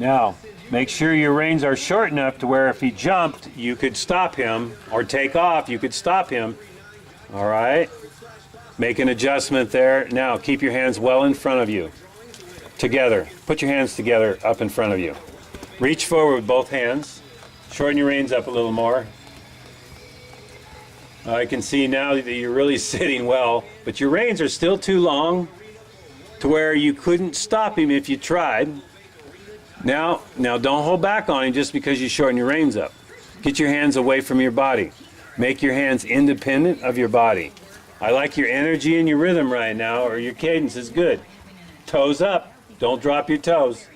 Now, make sure your reins are short enough to where if he jumped, you could stop him, or take off, you could stop him. All right? Make an adjustment there. Now, keep your hands well in front of you. Together. Put your hands together up in front of you. Reach forward with both hands. Shorten your reins up a little more. I can see now that you're really sitting well, but your reins are still too long to where you couldn't stop him if you tried. Now don't hold back on him just because you shorten your reins up. Get your hands away from your body. Make your hands independent of your body. I like your energy and your rhythm right now, or your cadence is good. Toes up. Don't drop your toes.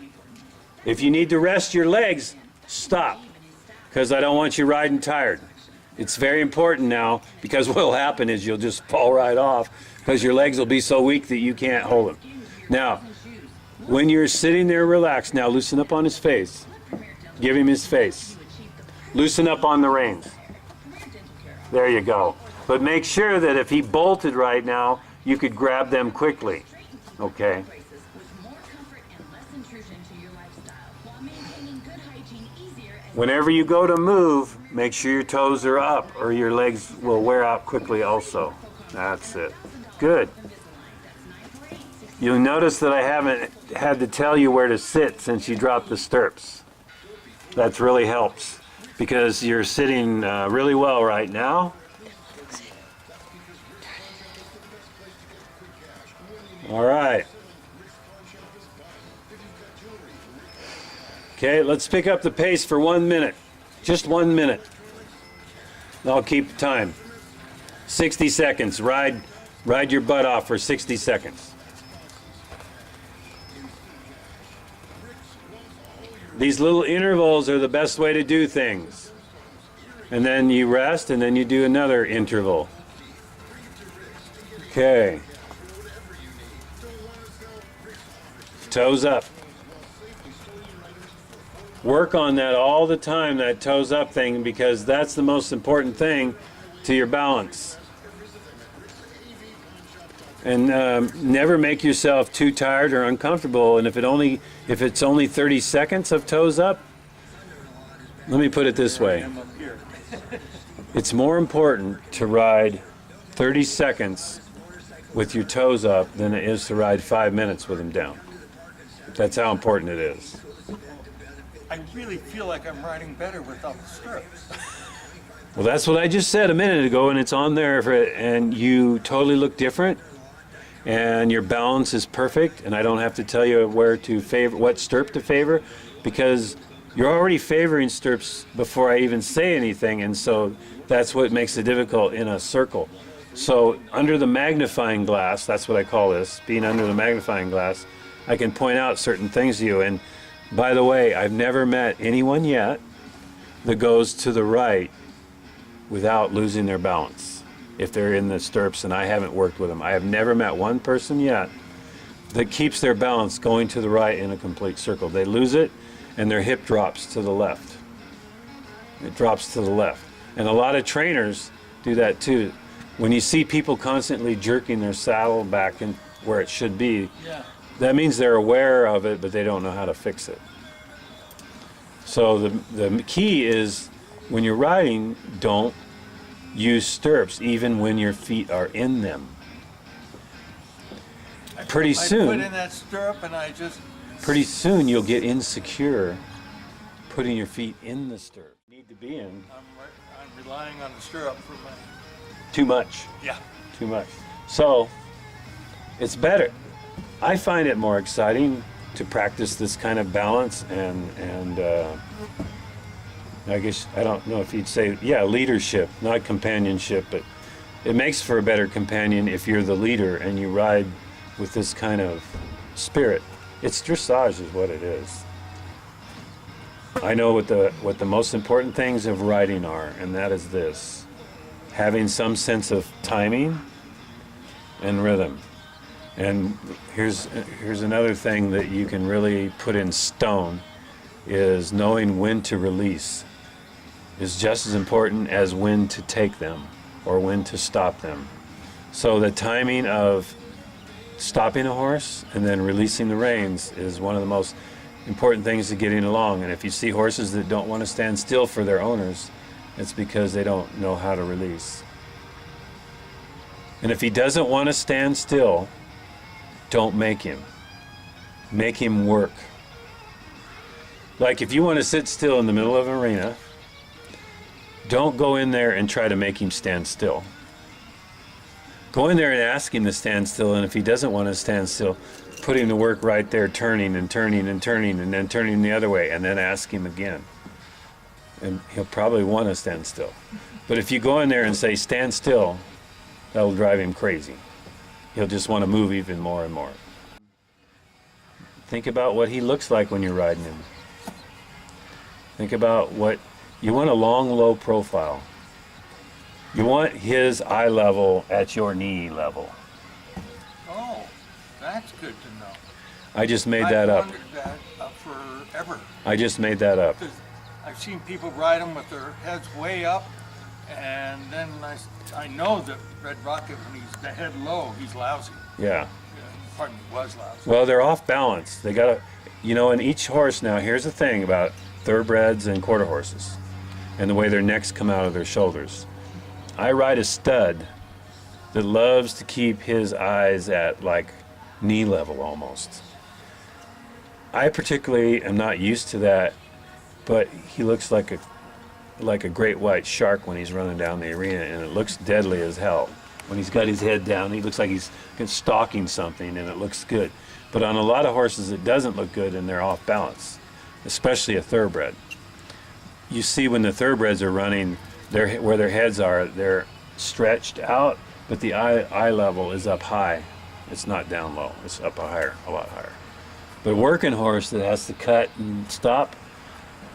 If you need to rest your legs, stop, because I don't want you riding tired. It's very important now, because what will happen is you'll just fall right off because your legs will be so weak that you can't hold them. Now, when you're sitting there relaxed, now loosen up on his face. Give him his face. Loosen up on the reins. There you go. But make sure that if he bolted right now, you could grab them quickly. Okay? Whenever you go to move, make sure your toes are up or your legs will wear out quickly also. That's it. Good. You'll notice that I haven't had to tell you where to sit since you dropped the stirrups. That really helps because you're sitting really well right now. All right. Okay, let's pick up the pace for 1 minute. Just 1 minute. I'll keep time. 60 seconds. Ride your butt off for 60 seconds. These little intervals are the best way to do things. And then you rest, and then you do another interval. Okay. Toes up. Work on that all the time, that toes up thing, because that's the most important thing to your balance. And never make yourself too tired or uncomfortable. And if it's only 30 seconds of toes up, let me put it this way. It's more important to ride 30 seconds with your toes up than it is to ride 5 minutes with them down. That's how important it is. I really feel like I'm riding better without the stirrups. Well, that's what I just said a minute ago, and it's on there, and you totally look different, and your balance is perfect, and I don't have to tell you what stirrup to favor, because you're already favoring stirrups before I even say anything, and so that's what makes it difficult in a circle. So under the magnifying glass, that's what I call this, being under the magnifying glass, I can point out certain things to you. And by the way, I've never met anyone yet that goes to the right without losing their balance if they're in the stirrups, and I haven't worked with them. I have never met one person yet that keeps their balance going to the right in a complete circle. They lose it, and their hip drops to the left. It drops to the left. And a lot of trainers do that too. When you see people constantly jerking their saddle back in where it should be, that means they're aware of it, but they don't know how to fix it. So the key is, when you're riding, don't use stirrups even when your feet are in them. Pretty soon, I put in that stirrup and I just... Pretty soon you'll get insecure putting your feet in the stirrup. You need to be in. I'm relying on the stirrup for my... Too much. Yeah. Too much. So, it's better. I find it more exciting to practice this kind of balance and I guess, I don't know if you'd say, leadership, not companionship, but it makes for a better companion if you're the leader and you ride with this kind of spirit. It's dressage is what it is. I know what the most important things of riding are, and that is this: having some sense of timing and rhythm. And here's another thing that you can really put in stone, is knowing when to release is just as important as when to take them or when to stop them. So the timing of stopping a horse and then releasing the reins is one of the most important thing is to getting along. And if you see horses that don't want to stand still for their owners, it's because they don't know how to release. And if he doesn't want to stand still, don't make him. Make him work. Like if you want to sit still in the middle of an arena, don't go in there and try to make him stand still. Go in there and ask him to stand still, and if he doesn't want to stand still, put him to work right there, turning and turning and turning, and then turning the other way, and then ask him again. And he'll probably want to stand still. But if you go in there and say, stand still, that'll drive him crazy. He'll just want to move even more and more. Think about what he looks like when you're riding him. Think about what, you want a long, low profile. You want his eye level at your knee level. Oh, that's good to know. I just made that up. I've wondered that forever. I just made that up. Because I've seen people ride them with their heads way up, and then I know that Red Rocket, when he's the head low, he's lousy. Yeah. Pardon me, was lousy. Well, they're off balance. They gotta, you know, in each horse now, here's the thing about thoroughbreds and quarter horses and the way their necks come out of their shoulders. I ride a stud that loves to keep his eyes at like knee level almost. I particularly am not used to that, but he looks like a great white shark when he's running down the arena, and it looks deadly as hell. When he's got his head down, he looks like he's stalking something, and it looks good. But on a lot of horses, it doesn't look good, and they're off balance, especially a thoroughbred. You see when the thoroughbreds are running, where their heads are, they're stretched out, but the eye level is up high. It's not down low. It's up higher, a lot higher. But a working horse that has to cut and stop,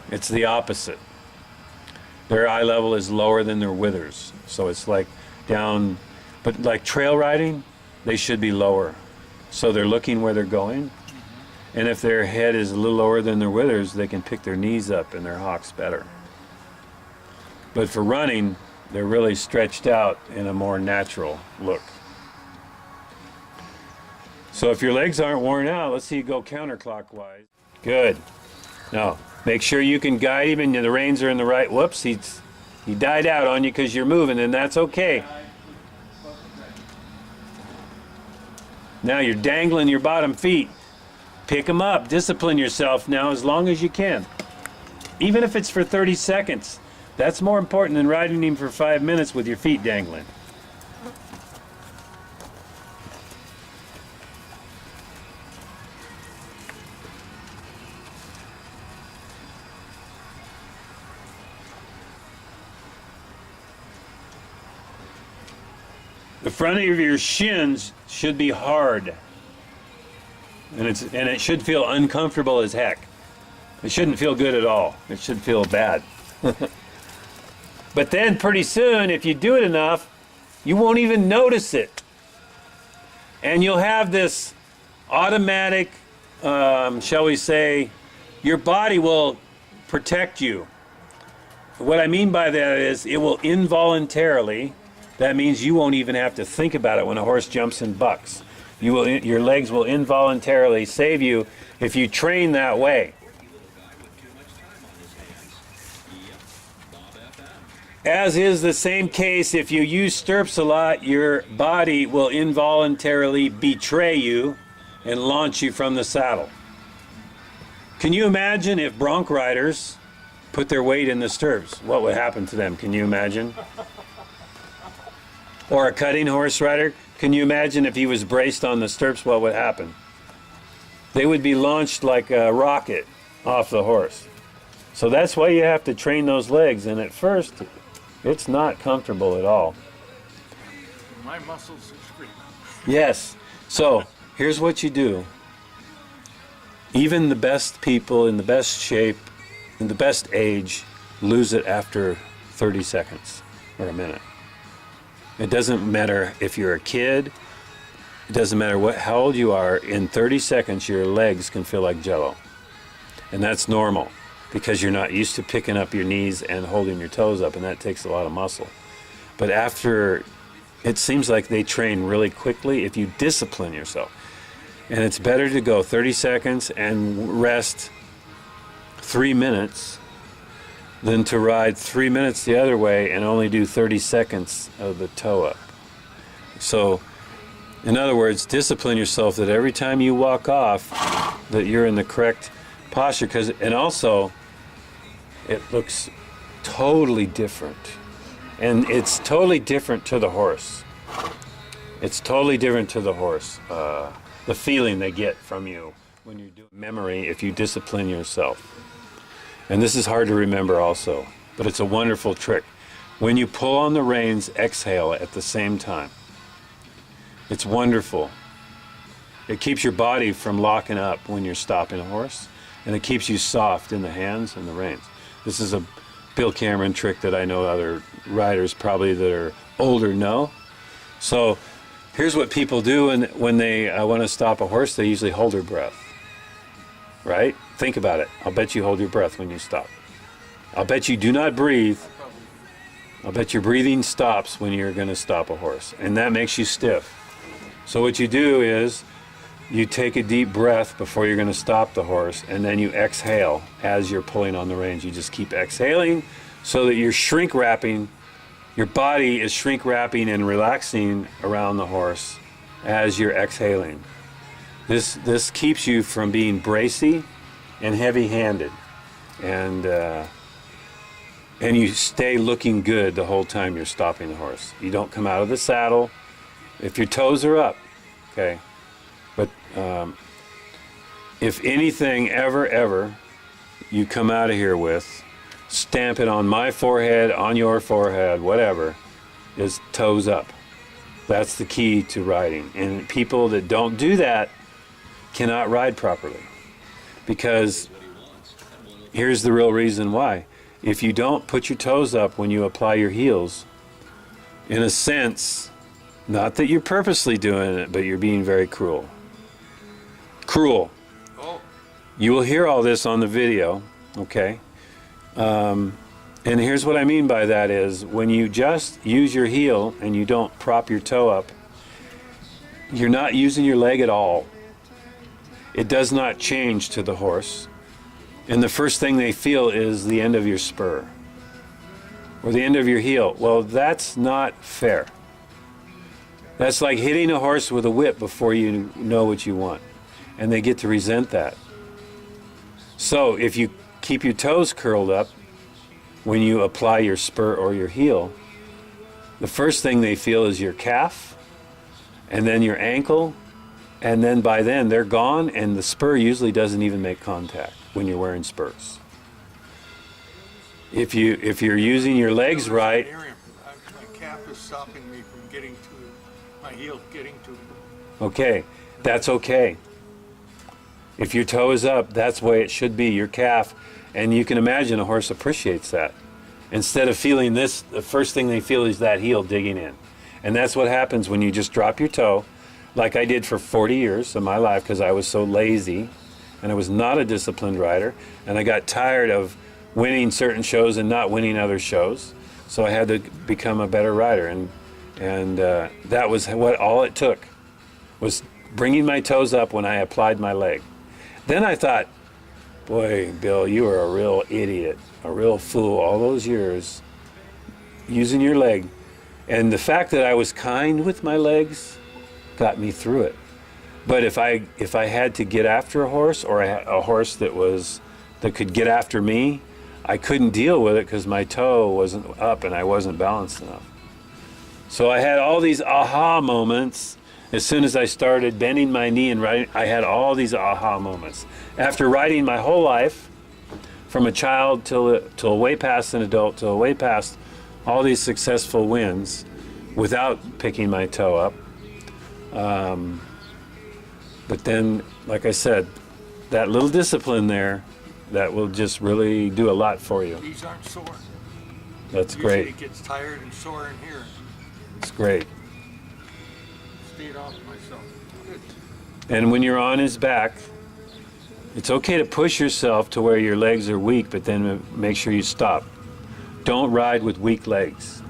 it's the opposite. Their eye level is lower than their withers. So it's like down, but like trail riding, they should be lower. So they're looking where they're going. And if their head is a little lower than their withers, they can pick their knees up and their hocks better. But for running, they're really stretched out in a more natural look. So if your legs aren't worn out, let's see you go counterclockwise. Good. Now, make sure you can guide him and the reins are in the right. Whoops, he died out on you because you're moving, and that's okay. Now you're dangling your bottom feet. Pick them up. Discipline yourself now as long as you can. Even if it's for 30 seconds. That's more important than riding him for 5 minutes with your feet dangling. The front of your shins should be hard. And it should feel uncomfortable as heck. It shouldn't feel good at all. It should feel bad. But then pretty soon, if you do it enough, you won't even notice it. And you'll have this automatic, shall we say, your body will protect you. What I mean by that is it will involuntarily, that means you won't even have to think about it when a horse jumps and bucks. Your legs will involuntarily save you if you train that way. As is the same case, if you use stirrups a lot, your body will involuntarily betray you and launch you from the saddle. Can you imagine if bronc riders put their weight in the stirrups? What would happen to them? Can you imagine? Or a cutting horse rider? Can you imagine if he was braced on the stirrups, what would happen? They would be launched like a rocket off the horse. So that's why you have to train those legs, and at first, it's not comfortable at all. My muscles are screaming. Yes. So here's what you do. Even the best people in the best shape, in the best age, lose it after 30 seconds or a minute. It doesn't matter if you're a kid. It doesn't matter how old you are. In 30 seconds, your legs can feel like jello. And that's normal because you're not used to picking up your knees and holding your toes up, and that takes a lot of muscle. But after, it seems like they train really quickly if you discipline yourself. And it's better to go 30 seconds and rest 3 minutes than to ride 3 minutes the other way and only do 30 seconds of the toe up. So, in other words, discipline yourself that every time you walk off, that you're in the correct posture. And also, it looks totally different. And it's totally different to the horse. It's totally different to the horse. The feeling they get from you when you're doing memory if you discipline yourself. And this is hard to remember also, but it's a wonderful trick. When you pull on the reins, exhale at the same time. It's wonderful. It keeps your body from locking up when you're stopping a horse, and it keeps you soft in the hands and the reins. This is a Bill Cameron trick that I know other riders probably that are older know. So here's what people do when they want to stop a horse. They usually hold their breath, right? Think about it. I'll bet you hold your breath when you stop. I'll bet you do not breathe. I'll bet your breathing stops when you're going to stop a horse, and that makes you stiff. So what you do is you take a deep breath before you're going to stop the horse, and then you exhale as you're pulling on the reins. You just keep exhaling so that you're shrink wrapping. Your body is shrink wrapping and relaxing around the horse as you're exhaling. This keeps you from being bracy and heavy-handed, and you stay looking good the whole time you're stopping the horse. You don't come out of the saddle if your toes are up, okay? But if anything ever you come out of here with, stamp it on my forehead, on your forehead, whatever, is toes up. That's the key to riding. And people that don't do that cannot ride properly. Because here's the real reason why. If you don't put your toes up when you apply your heels, in a sense, not that you're purposely doing it, but you're being very cruel. Cruel. Oh. You will hear all this on the video, okay? And here's what I mean by that is when you just use your heel and you don't prop your toe up, you're not using your leg at all. It does not change to the horse. And the first thing they feel is the end of your spur or the end of your heel. Well, that's not fair. That's like hitting a horse with a whip before you know what you want. And they get to resent that. So if you keep your toes curled up when you apply your spur or your heel, the first thing they feel is your calf and then your ankle, and then by then they're gone, and the spur usually doesn't even make contact when you're wearing spurs. If you're using your legs right, My calf is stopping me from getting to my heel, getting to. okay, that's okay. If your toe is up, that's the way it should be, your calf. And you can imagine a horse appreciates that. Instead of feeling this, the first thing they feel is that heel digging in. And that's what happens when you just drop your toe, like I did for 40 years of my life because I was so lazy and I was not a disciplined rider. And I got tired of winning certain shows and not winning other shows. So I had to become a better rider. And that was what all it took, was bringing my toes up when I applied my leg. Then I thought, boy, Bill, you were a real idiot, a real fool all those years using your leg. And the fact that I was kind with my legs got me through it. But if I had to get after a horse, or a horse that could get after me, I couldn't deal with it because my toe wasn't up and I wasn't balanced enough. So I had all these aha moments. As soon as I started bending my knee and riding, I had all these aha moments. After riding my whole life, from a child till way past an adult, till way past all these successful wins, without picking my toe up. But then, like I said, that little discipline there, that will just really do a lot for you. These aren't sore. That's Usually great. it gets tired and sore in here. It's great. Stayed off myself. Good. And when you're on his back, it's okay to push yourself to where your legs are weak, but then make sure you stop. Don't ride with weak legs.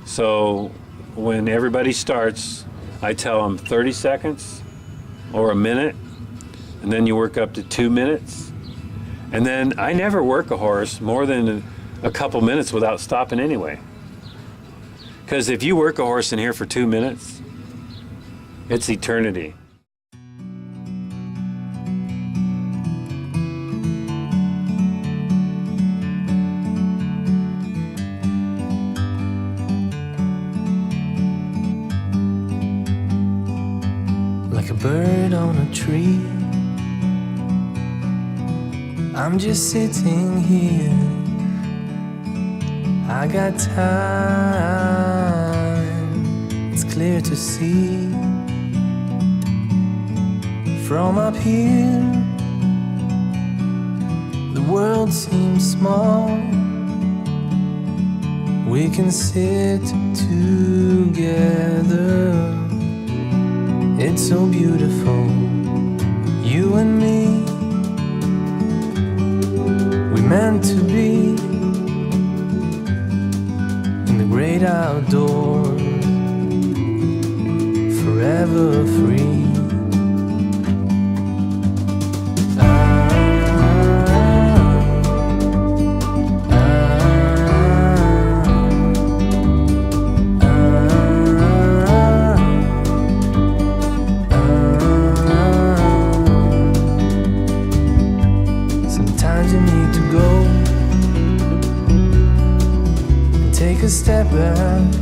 So when everybody starts, I tell them 30 seconds or a minute, and then you work up to 2 minutes. And then I never work a horse more than a couple minutes without stopping anyway. Because if you work a horse in here for 2 minutes, it's eternity. Like a bird on a tree, I'm just sitting here. I got time, it's clear to see. From up here, the world seems small. We can sit together. It's so beautiful, you and me. We meant to be in the great outdoors, forever free. Sometimes you need to go and take a step back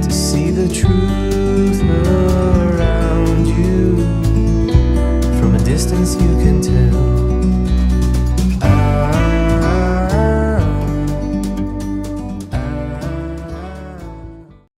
to see the truth around you. From a distance you can tell